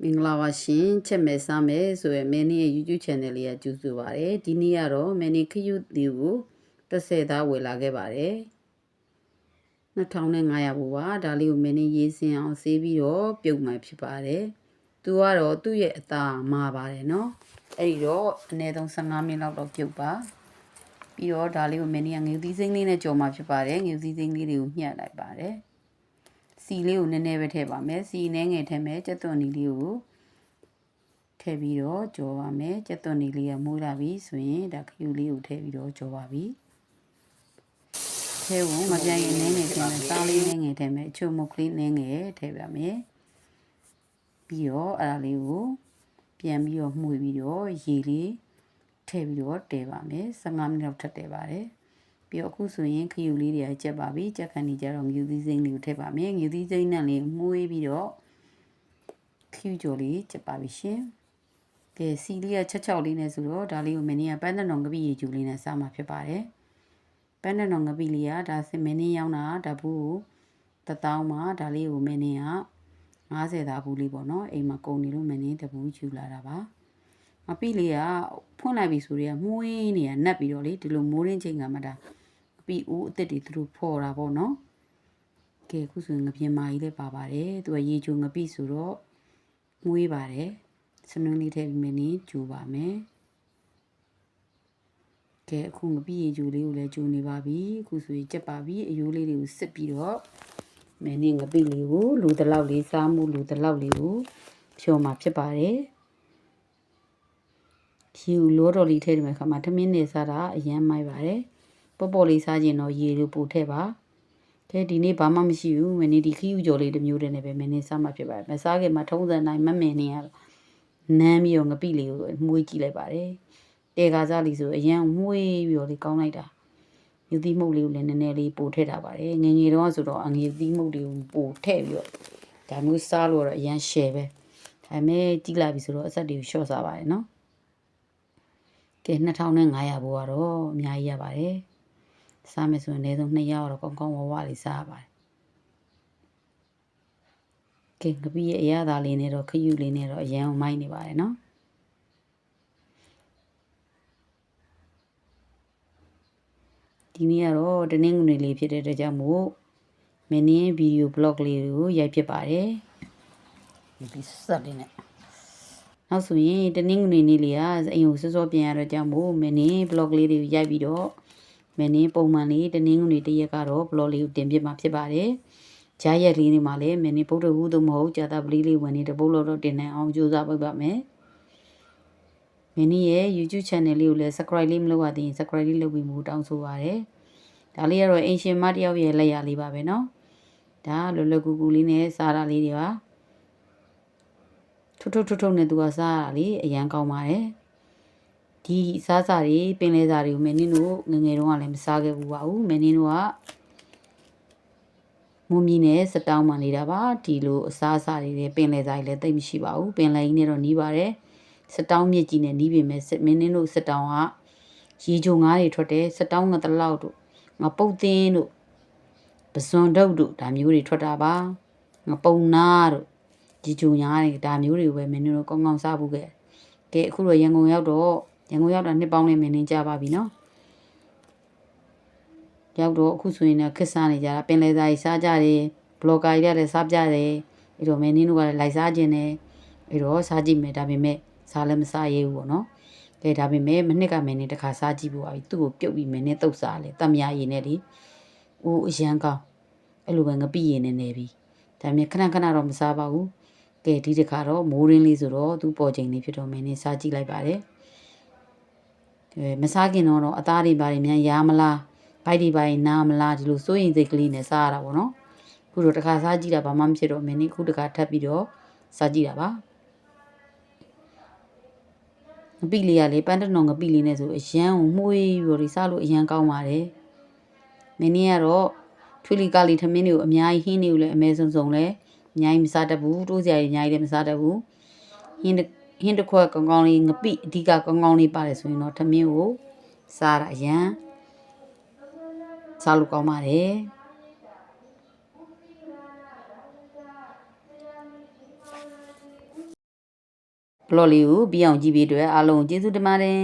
မင်္ဂလာပါရှင်ချက်မဲစားမယ်ဆိုရယ်မင်းရဲ့ YouTube channel လေးကကြိုဆိုပါရယ်ဒီနေ့ကတော့မင်းခရုတီကို30သားဝယ်လာခဲ့ပါတယ်2500ဘူပါဒါလေးကိုမင်းရေးစင်းအောင်ဆေးပြီးတော့ပြုတ်မှဖြစ်ပါတယ်သူကတော့သူ့ရဲ့အသားမာပါတယ်နော်အဲ့ဒီတော့အနည်းဆုံး15မိနစ်လောက်တော့ပြုတ်ပါပြီးတော့ဒါလေးကိုမင်းကငွေသီးစိမ့်လေးနဲ့ကြော်မှဖြစ်ပါတယ်ငွေသီးစိမ့်လေးတွေကိုညှက်လိုက်ပါတယ်စီလေးကိုနည်းနည်းပဲထည့်ပါမယ်စီနည်းငယ်ထည့်မယ်ကြက်သွန်နီလေးကိုထည့်ပြီးတော့ကြော်ပါမယ်ကြက်သွန်နီလေးကမိုးလာပြီဆိုရင်ဒါခရူလေးကိုထည့်ပြီးတော့ကြော်ပါပြီထဲကိုမပြိုင်ရင်နည်းငယ်ထည့်မယ်စားလေးနည်းငယ်ထည့်မယ်အချို့မုတ်ကလေးနည်းငယ်ထည့်ပါမယ်ပြီးတော့အဲ့ဒါလေးကိုပြန်ပြီးတော့မှုပြီးတော့ရေလေးထည့်ပြီးတော့တဲပါမယ်15မိနစ်လောက်ထပ်တဲပါတယ်ပြီးတော့အခုဆိုရင်ခရူလေးတွေကကြက်ပါပြီကြက်ခဏီကြတော့ငြူသီးစိမ့်လေးကိုထည့်ပါမယ်ငြူသီးစိမ့်နဲ့လေးမှုပြီးတော့ခရူကြော်လေးကြက်ပါပြီရှင်ကဲစီလေးကချက်ချောက်လေးနဲ့ဆိုတော့ဒါလေးကိုမင်းကပန်းတနောင်ငပိရေကျူလေးနဲ့စားမှာဖြစ်ပါတယ်ပန်းတနောင်ငပိလေးကဒါစမင်းရောင်းတာဓာတ်ဘူး1000မှာဒါလေးကိုမင်းက50သားဘူးလေးပေါ့နော်အိမ်မှာကုန်နေလို့မင်းတဘူးကျူလာတာပါငပိလေးကဖွင့်လိုက်ပြီဆိုတော့မှုင်းနေရနှက်ပြီးတော့လေဒီလိုမိုးရင်းချိန်ကမှဒါငပိဦးအစ်စ်တွေသူတို့ဖော်တာပေါ့နော်ကဲအခုဆိုရင်ငပြင်းမာကြီးလည်းပါပါတယ်သူကရေကျူငပိဆိုတော့မွေးပါတယ်စနွင်းလေးထည့်ပြီးမင်းကျူပါမယ်ကဲအခုငပိရေကျူလေးကိုလည်းကျူနေပါပြီအခုဆိုရင်ကြက်ပါပြီအယိုးလေးတွေကိုစစ်ပြီးတော့မင်းငပိလေးကိုလူတလောက်လေးစားမှုလူတလောက်လေးကိုဖြော်မှာဖြစ်ပါတယ်ရေလိုတော်လေးထည့်ဒီမှာခါမှာထမင်းနေစားတာအရန်မိုက်ပါတယ်ပေါ့ပေါ့လေးစားခြင်းတော့ရေလိုပို့ထည့်ပါကဲဒီနေ့ဘာမှမရှိဘူးမင်းဒီခီးယူကြော်လေးတစ်မျိုးတည်းနဲ့ပဲမင်းစားမှာဖြစ်ပါတယ်မစားခင်မှာထုံးစံတိုင်းမမင်းနေရတော့နမ်းပြီးတော့ငပိလေးကိုမှုေးကြည့်လိုက်ပါတယ်တဲကားစားလေးဆိုအရန်မှုေးပြီးတော့လေးကောင်းလိုက်တာယူသီးမှုတ်လေးကိုလည်းနည်းနည်းလေးပို့ထည့်တာပါတယ်ငငယ်တော့ဆိုတော့အငယ်သီးမှုတ်လေးကိုပို့ထည့်ပြီးတော့ဒါမျိုးစားလို့တော့အရန်ရှယ်ပဲဒါပေမဲ့ကြည့်လိုက်ပြီဆိုတော့အဆက်တွေကိုရှော့စားပါတယ်နော်ကဲ2500ဘောကတော့အများကြီးရပါတယ်စားမယ်ဆိုရင်အနည်းဆုံး2ရက်တော့ကောင်းကောင်းဝဝလေးစားရပါတယ်ကဲငပိရဲ့အရသာလေးနဲ့တော့ခရူလေးနဲ့တော့အရန်မိုက်နေပါတယ်နော်ဒီနေ့ကတော့တနင်္ဂနွေလေးဖြစ်တဲ့အတွက်ကြောင့်မို့မင်းင်းဗီဒီယိုဘလော့လေးကိုရိုက်ဖြစ်ပါတယ်ဒီစက်လေးနဲ့နောက်ဆိုရင်တနင်္ဂနွေနေ့လေးကအိမ်ကိုစောစောပြန်ရတော့ကြောင့်မို့မင်းင်းဘလော့လေးတွေကိုရိုက်ပြီးတော့မင်းင်းပုံမှန်လေးတနင်္ဂနွေတစ်ရက်ကတော့ဘလော့လေးကိုတင်ပြမှာဖြစ်ပါတယ်ဂျားရက်လေးတွေမှာလည်းမင်းဗုဒ္ဓဟူးသို့မဟုတ်ကြာတာပလီလေးဝင်နေတပုတ်လို့တော့တင်နိုင်အောင်ကြိုးစားပေးပါမယ်မင်းရဲ့ YouTube channel လေးကိုလည်း subscribe လေးမလုပ်ရသေးရင် subscribe လေးလုပ်ပြီးမို့တောင်းဆိုပါရစေဒါလေးကတော့အင်ရှင်မတယောက်ရဲ့လက်ရလေးပါပဲเนาะဒါလွယ်လွယ်ကူကူလေးနဲ့စားတာလေးတွေပါထုနဲ့သူကစားတာလေးအရန်ကောင်းပါတယ်ဒီစားစာတွေပင်လဲစာတွေကိုမင်းတို့ငငယ်တုန်းကလည်းမစားခဲ့ဘူးပါဘူးမင်းတို့ကမုံမြီနဲ့စတောင်းမှနေတာပါဒီလိုအစားအစာတွေလည်းပင်လယ်စာတွေလည်းတိတ်မရှိပါဘူးပင်လယ်ကြီးနဲ့တော့နီးပါတယ်စတောင်းမြစ်ကြီးနဲ့နီးပေမဲ့မင်းတို့စတောင်းကရေချိုငါးတွေထွက်တယ်စတောင်းငတလောက်တို့ငပုတ်သင်းတို့ပစွန်ဒုတ်တို့ဒါမျိုးတွေထွက်တာပါငပုံနာတို့ရေချိုညားတွေဒါမျိုးတွေပဲမင်းတို့ကောင်းကောင်းစားဖို့ကဲအခုတော့ရန်ကုန်ရောက်တာနှစ်ပေါင်းနဲ့မင်းကြပါပြီနော်ရောက်တော့အခုဆိုရင်လည်းခက်စားနေကြတာပင်လယ်စာကြီးစားကြတယ်ဘလော့ဂါကြီးလည်းစားပြတယ်အဲ့တော့မင်းတို့ကလည်းလိုက်စားခြင်းနဲ့အဲ့တော့စားကြည့်မယ်ဒါပေမဲ့စားလည်းမစားရဘူးပေါ့နော်ကဲဒါပေမဲ့မနှစ်ကမင်းတခါစားကြည့်ဖို့ပါပြီသူ့ကိုပြုတ်ပြီးမင်းတုတ်စားလေတမယာရည်နဲ့လေဦးအရန်ကောင်းအဲ့လိုပဲငပိရည်နဲ့နေပြီဒါပေမဲ့ခဏတော့မစားပါဘူးကဲဒီတခါတော့မိုးရင်းလေးဆိုတော့သူ့ပေါ်ချိန်လေးဖြစ်တော့မင်းစားကြည့်လိုက်ပါတယ်မစားခင်တော့အသားတွေပါတွေမြန်ရမလားဘိုက်ဒီပိုင်းနားမလားဒီလိုစိုးရင်စိတ်ကလေးနဲ့စားရတာပေါ့နော်ခုတော့တခါစားကြည့်တာဘာမှမဖြစ်တော့မင်းခုတခါထပ်ပြီးတော့စားကြည့်တာပါငပိလေးကလေပန်းတနောင်ငပိလေးနဲ့ဆိုအရန်ကိုမှုေးပြီးတော့စားလို့အရန်ကောင်းပါတယ်မင်းကတော့ထွေလီကလေးထမင်းတွေကိုအများကြီးဟင်းတွေကိုလည်းအမဲစုံလဲအများကြီးမစားတတ်ဘူးတိုးစရာတွေအများကြီးလည်းမစားတတ်ဘူးဟင်းတစ်ခွက်ကောင်းကောင်းလေးငပိအဓိကကောင်းကောင်းလေးပါတယ်ဆိုရင်တော့ထမင်းကိုစားတာအရန်စားလို့ကောင်းပါတယ် ဘလော့လေးကိုပြီးအောင်ကြည့်ပြီးအတွက်အားလုံးကျေးဇူးတင်ပါတယ်